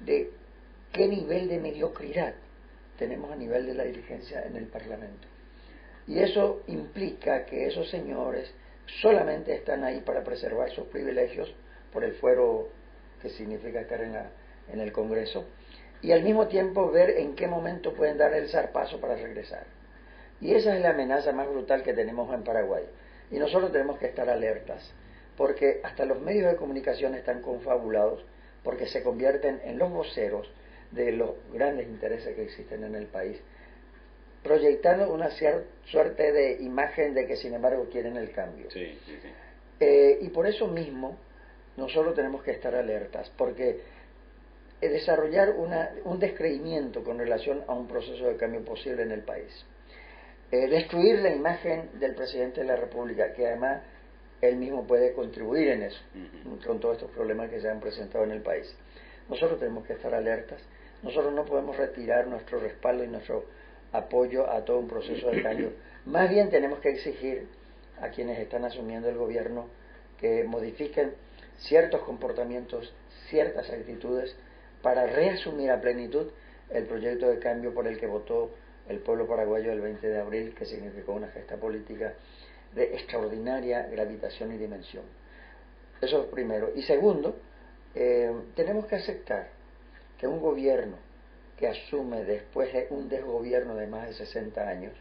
de qué nivel de mediocridad tenemos a nivel de la dirigencia en el Parlamento. Y eso implica que esos señores solamente están ahí para preservar sus privilegios por el fuero que significa estar en el Congreso, y al mismo tiempo ver en qué momento pueden dar el zarpazo para regresar. Y esa es la amenaza más brutal que tenemos en Paraguay. Y nosotros tenemos que estar alertas, porque hasta los medios de comunicación están confabulados, porque se convierten en los voceros de los grandes intereses que existen en el país, proyectando una suerte de imagen de que sin embargo quieren el cambio. Sí, sí, sí. Y por eso mismo nosotros tenemos que estar alertas, porque desarrollar un descreimiento con relación a un proceso de cambio posible en el país, destruir la imagen del presidente de la República, que además él mismo puede contribuir en eso, con todos estos problemas que se han presentado en el país. Nosotros tenemos que estar alertas, nosotros no podemos retirar nuestro respaldo y nuestro apoyo a todo un proceso de cambio. Más bien tenemos que exigir a quienes están asumiendo el gobierno que modifiquen ciertos comportamientos, ciertas actitudes, para reasumir a plenitud el proyecto de cambio por el que votó el pueblo paraguayo el 20 de abril, que significó una gesta política de extraordinaria gravitación y dimensión. Eso es primero. Y segundo, tenemos que aceptar que un gobierno que asume después de un desgobierno de más de 60 años,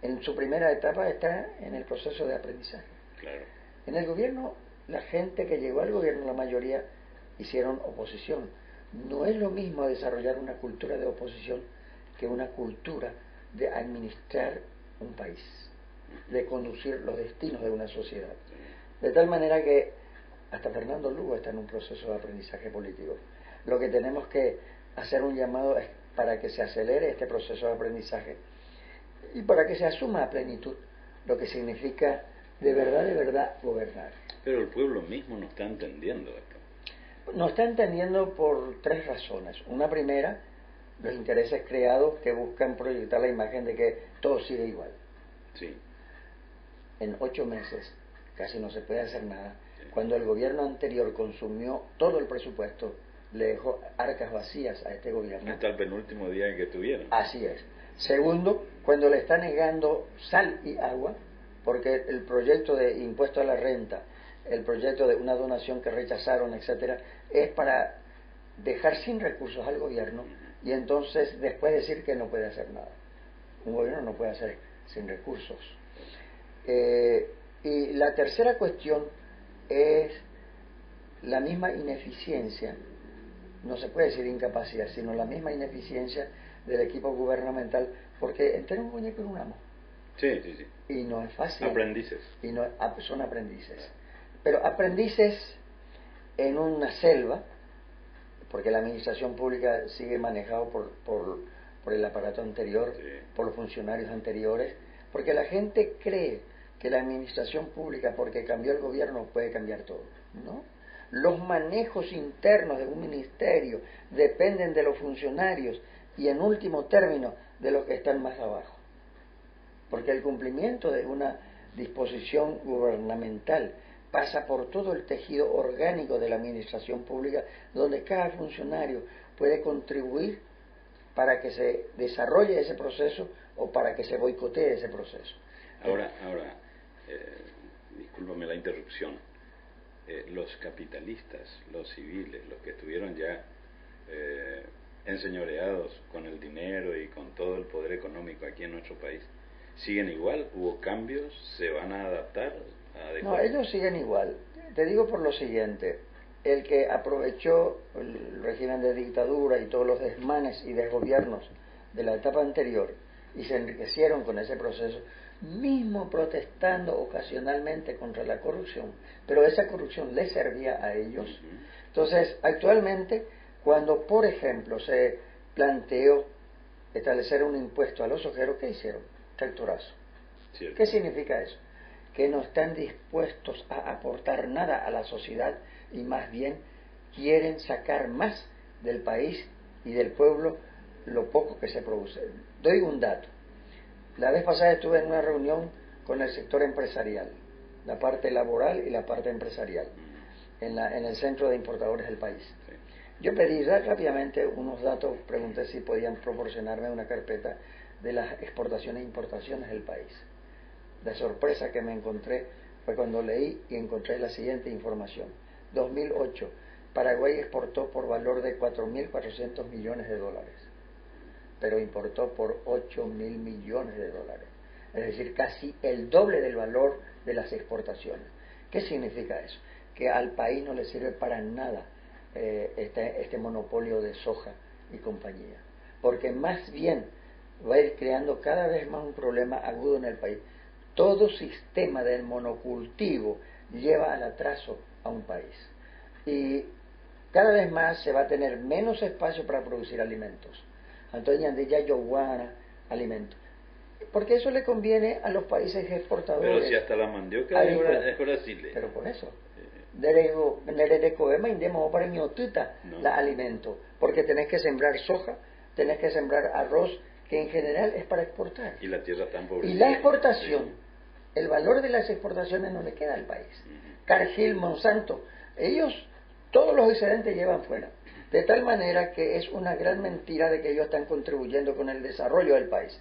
en su primera etapa está en el proceso de aprendizaje. Claro. En el gobierno, la gente que llegó al gobierno, la mayoría hicieron oposición. No es lo mismo desarrollar una cultura de oposición que una cultura de administrar un país, de conducir los destinos de una sociedad. De tal manera que hasta Fernando Lugo está en un proceso de aprendizaje político. Lo que tenemos que hacer un llamado es para que se acelere este proceso de aprendizaje y para que se asuma a plenitud lo que significa de verdad gobernar. Pero el pueblo mismo no está entendiendo esto. No está entendiendo por tres razones. Una primera, los intereses creados que buscan proyectar la imagen de que todo sigue igual. Sí. En 8 meses casi no se puede hacer nada. Sí. Cuando el gobierno anterior consumió todo el presupuesto, le dejó arcas vacías a este gobierno. Hasta el penúltimo día en que tuvieron. Así es. Segundo, cuando le está negando sal y agua, porque el proyecto de impuesto a la renta, el proyecto de una donación que rechazaron, etcétera, es para dejar sin recursos al gobierno y entonces después decir que no puede hacer nada. Un gobierno no puede hacer sin recursos. Y la tercera cuestión es la misma ineficiencia, no se puede decir incapacidad, sino la misma ineficiencia del equipo gubernamental, porque entre un muñeco y un amo. Sí, sí, sí. Y no es fácil. Aprendices. Y no, son aprendices. Pero aprendices en una selva, porque la administración pública sigue manejado por el aparato anterior, sí, por los funcionarios anteriores, porque la gente cree que la administración pública, porque cambió el gobierno, puede cambiar todo, ¿no? Los manejos internos de un ministerio dependen de los funcionarios y en último término de los que están más abajo, porque el cumplimiento de una disposición gubernamental pasa por todo el tejido orgánico de la administración pública, donde cada funcionario puede contribuir para que se desarrolle ese proceso o para que se boicotee ese proceso. Ahora, discúlpame la interrupción, los capitalistas, los civiles, los que estuvieron ya enseñoreados con el dinero y con todo el poder económico aquí en nuestro país, ¿siguen igual? ¿Hubo cambios? ¿Se van a adaptar? No, ellos siguen igual. Te digo por lo siguiente, el que aprovechó el régimen de dictadura y todos los desmanes y desgobiernos de la etapa anterior y se enriquecieron con ese proceso, mismo protestando ocasionalmente contra la corrupción, pero esa corrupción les servía a ellos. Entonces, actualmente, cuando por ejemplo se planteó establecer un impuesto a los ojeros, ¿qué hicieron? Tractorazo. Cierto. ¿Qué significa eso? Que no están dispuestos a aportar nada a la sociedad y más bien quieren sacar más del país y del pueblo lo poco que se produce. Doy un dato. La vez pasada estuve en una reunión con el sector empresarial, la parte laboral y la parte empresarial, en el centro de importadores del país. Yo pedí rápidamente unos datos, pregunté si podían proporcionarme una carpeta de las exportaciones e importaciones del país. La sorpresa que me encontré fue cuando leí y encontré la siguiente información. 2008, Paraguay exportó por valor de 4.400 millones de dólares, pero importó por 8.000 millones de dólares. Es decir, casi el doble del valor de las exportaciones. ¿Qué significa eso? Que al país no le sirve para nada este monopolio de soja y compañía, porque más bien va a ir creando cada vez más un problema agudo en el país. Todo sistema del monocultivo lleva al atraso a un país y cada vez más se va a tener menos espacio para producir alimentos. Antonio Andilla Yoguana, alimentos. Porque eso le conviene a los países exportadores. Pero si hasta la mandioca es Brasil. Pero por eso. La alimento. Porque tenés que sembrar soja, tenés que sembrar arroz, que en general es para exportar. Y la tierra tan pobre. Y la exportación, el valor de las exportaciones no le queda al país. Cargill, Monsanto, ellos, todos los excedentes llevan fuera. De tal manera que es una gran mentira de que ellos están contribuyendo con el desarrollo del país.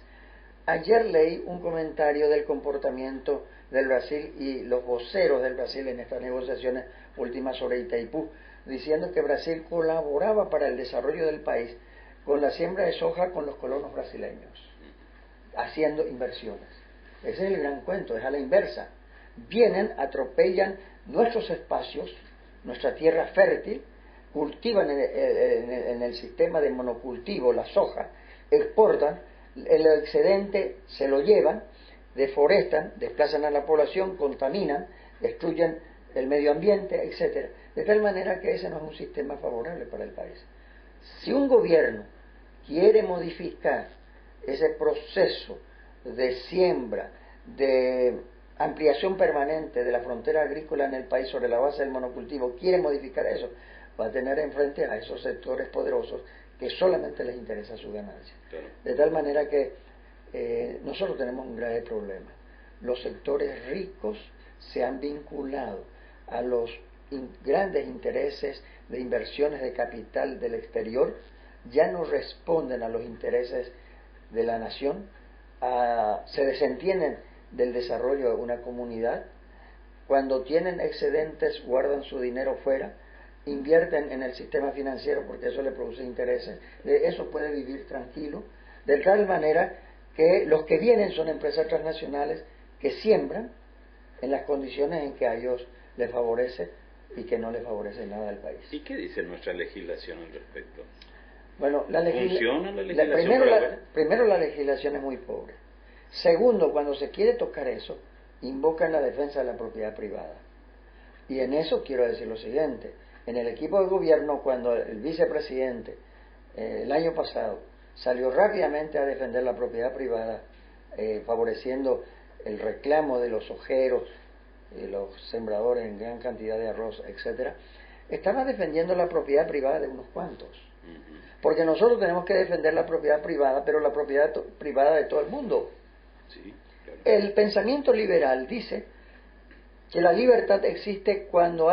Ayer leí un comentario del comportamiento del Brasil y los voceros del Brasil en estas negociaciones últimas sobre Itaipú, diciendo que Brasil colaboraba para el desarrollo del país con la siembra de soja con los colonos brasileños, haciendo inversiones. Ese es el gran cuento, es a la inversa. Vienen, atropellan nuestros espacios, nuestra tierra fértil, cultivan en el sistema de monocultivo la soja, exportan, el excedente se lo llevan, deforestan, desplazan a la población, contaminan, destruyen el medio ambiente, etc. De tal manera que ese no es un sistema favorable para el país. Si un gobierno quiere modificar ese proceso de siembra, de ampliación permanente de la frontera agrícola en el país sobre la base del monocultivo, quiere modificar eso, va a tener enfrente a esos sectores poderosos que solamente les interesa su ganancia. Claro. De tal manera que nosotros tenemos un grave problema. Los sectores ricos se han vinculado a los grandes intereses de inversiones de capital del exterior, ya no responden a los intereses de la nación, se desentienden del desarrollo de una comunidad. Cuando tienen excedentes guardan su dinero fuera, invierten en el sistema financiero porque eso le produce intereses, de eso puede vivir tranquilo, de tal manera que los que vienen son empresas transnacionales que siembran en las condiciones en que a ellos les favorece y que no les favorece nada al país. ¿Y qué dice nuestra legislación al respecto? Bueno, ¿Funciona la legislación? Primero la legislación es muy pobre. Segundo, cuando se quiere tocar eso, invocan la defensa de la propiedad privada. Y en eso quiero decir lo siguiente. En el equipo de gobierno, cuando el vicepresidente el año pasado salió rápidamente a defender la propiedad privada, favoreciendo el reclamo de los ojeros, los sembradores en gran cantidad de arroz, etcétera, estaba defendiendo la propiedad privada de unos cuantos. Porque nosotros tenemos que defender la propiedad privada, pero la propiedad privada de todo el mundo. Sí, claro. El pensamiento liberal dice que la libertad existe cuando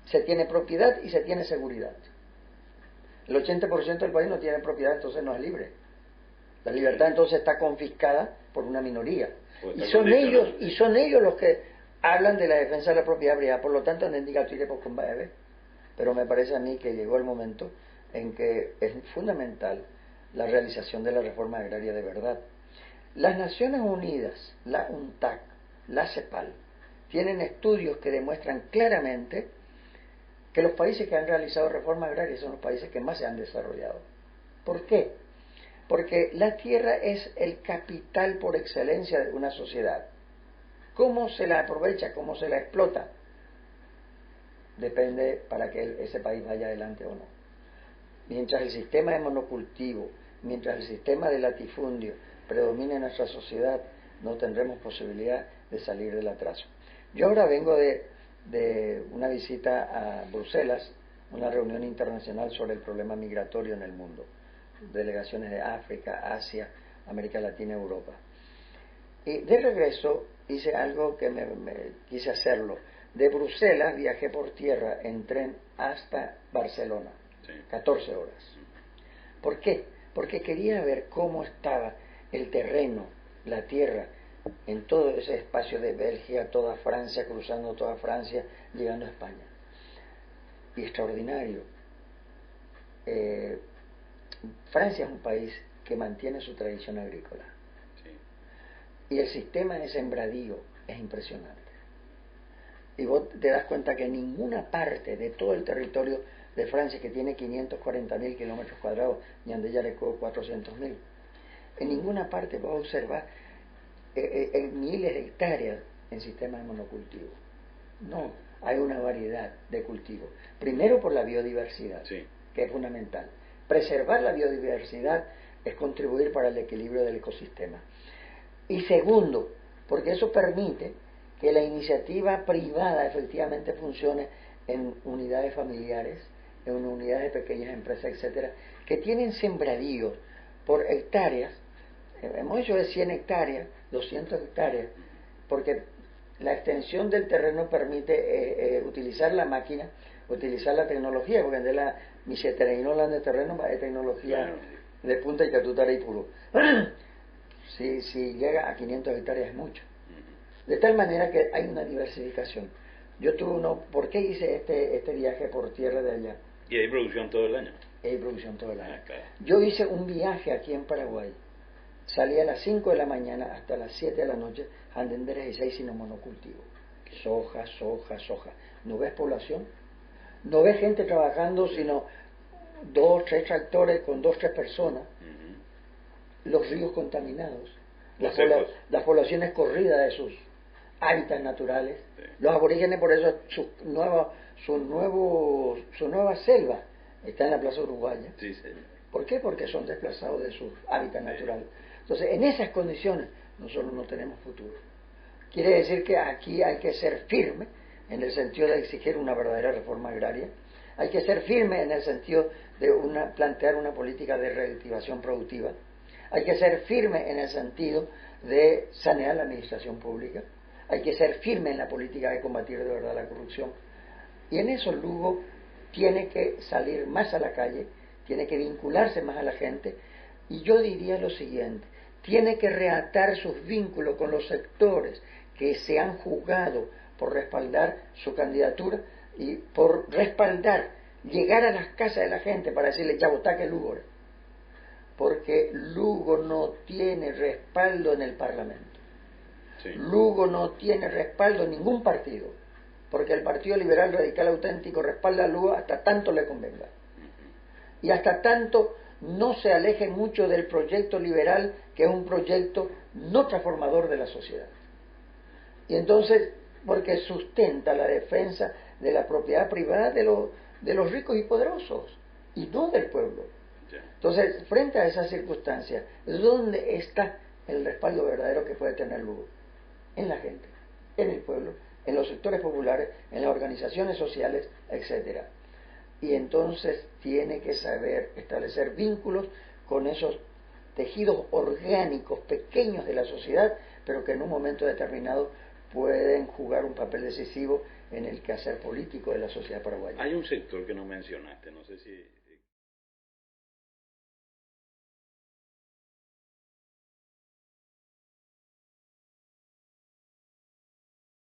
se tiene propiedad y se tiene seguridad. El 80% del país no tiene propiedad, entonces no es libre. La libertad entonces está confiscada por una minoría. Y son ellos los que hablan de la defensa de la propiedad privada. Por lo tanto, no indica con ver. Pero me parece a mí que llegó el momento en que es fundamental la realización de la reforma agraria de verdad. Las Naciones Unidas, la UNTAC, la CEPAL, tienen estudios que demuestran claramente que los países que han realizado reforma agraria son los países que más se han desarrollado. ¿Por qué? Porque la tierra es el capital por excelencia de una sociedad. ¿Cómo se la aprovecha? ¿Cómo se la explota? Depende para que ese país vaya adelante o no. Mientras el sistema de monocultivo, mientras el sistema de latifundio predomine en nuestra sociedad, no tendremos posibilidad de salir del atraso. Yo ahora vengo de una visita a Bruselas, una reunión internacional sobre el problema migratorio en el mundo, delegaciones de África, Asia, América Latina, Europa. Y de regreso hice algo que me quise hacerlo. De Bruselas viajé por tierra en tren hasta Barcelona. Sí. 14 horas. ¿Por qué? Porque quería ver cómo estaba el terreno, la tierra, en todo ese espacio de Bélgica, toda Francia, cruzando toda Francia, llegando a España. Y extraordinario. Francia es un país que mantiene su tradición agrícola. Sí. Y el sistema de sembradío es impresionante. Y vos te das cuenta que en ninguna parte de todo el territorio de Francia, que tiene 540.000 kilómetros cuadrados, y donde ya le quedó 400.000, en ninguna parte vas a observar miles de hectáreas en sistemas de monocultivo. No, hay una variedad de cultivos. Primero por la biodiversidad, Sí. que es fundamental. Preservar la biodiversidad es contribuir para el equilibrio del ecosistema. Y segundo, porque eso permite que la iniciativa privada efectivamente funcione en unidades familiares, en unidades de pequeñas empresas, etcétera, que tienen sembradíos por hectáreas. Hemos hecho de 100 hectáreas, 200 hectáreas, porque la extensión del terreno permite utilizar la máquina, utilizar la tecnología, porque de la miseterinolan de terreno va de tecnología, claro, de punta y catutara y puro. Si llega a 500 hectáreas es mucho. De tal manera que hay una diversificación. Yo tuve ¿por qué hice este viaje por tierra de allá? ¿Y hay producción todo el año? Hay producción todo el año. Claro. Yo hice un viaje aquí en Paraguay. Salí a las 5 de la mañana hasta las 7 de la noche a Andender 16 sino monocultivo. Soja, soja, soja. ¿No ves población? No ves gente trabajando, sino 2, 3 tractores con 2, 3 personas. Los ríos contaminados. Las poblaciones corridas de sus hábitats naturales. Sí. Los aborígenes, por eso, su nueva selva está en la Plaza Uruguaya. Sí, señor. ¿Por qué? Porque son desplazados de sus hábitats naturales. Entonces, en esas condiciones, nosotros no tenemos futuro. Quiere decir que aquí hay que ser firme en el sentido de exigir una verdadera reforma agraria. Hay que ser firme en el sentido de plantear una política de reactivación productiva. Hay que ser firme en el sentido de sanear la administración pública. Hay que ser firme en la política de combatir de verdad la corrupción. Y en eso Lugo tiene que salir más a la calle, tiene que vincularse más a la gente. Y yo diría lo siguiente, tiene que reatar sus vínculos con los sectores que se han jugado por respaldar su candidatura y por respaldar, llegar a las casas de la gente para decirle, ya votá que Lugo. Porque Lugo no tiene respaldo en el Parlamento. Sí. Lugo no tiene respaldo en ningún partido, porque el Partido Liberal Radical Auténtico respalda a Lugo hasta tanto le convenga. Y hasta tanto no se aleje mucho del proyecto liberal, que es un proyecto no transformador de la sociedad. Y entonces, porque sustenta la defensa de la propiedad privada de los ricos y poderosos, y no del pueblo. Entonces, frente a esas circunstancias, ¿dónde está el respaldo verdadero que puede tener Lugo? En la gente, en el pueblo, en los sectores populares, en las organizaciones sociales, etcétera. Y entonces tiene que saber establecer vínculos con esos tejidos orgánicos pequeños de la sociedad, pero que en un momento determinado pueden jugar un papel decisivo en el quehacer político de la sociedad paraguaya. Hay un sector que no mencionaste, no sé si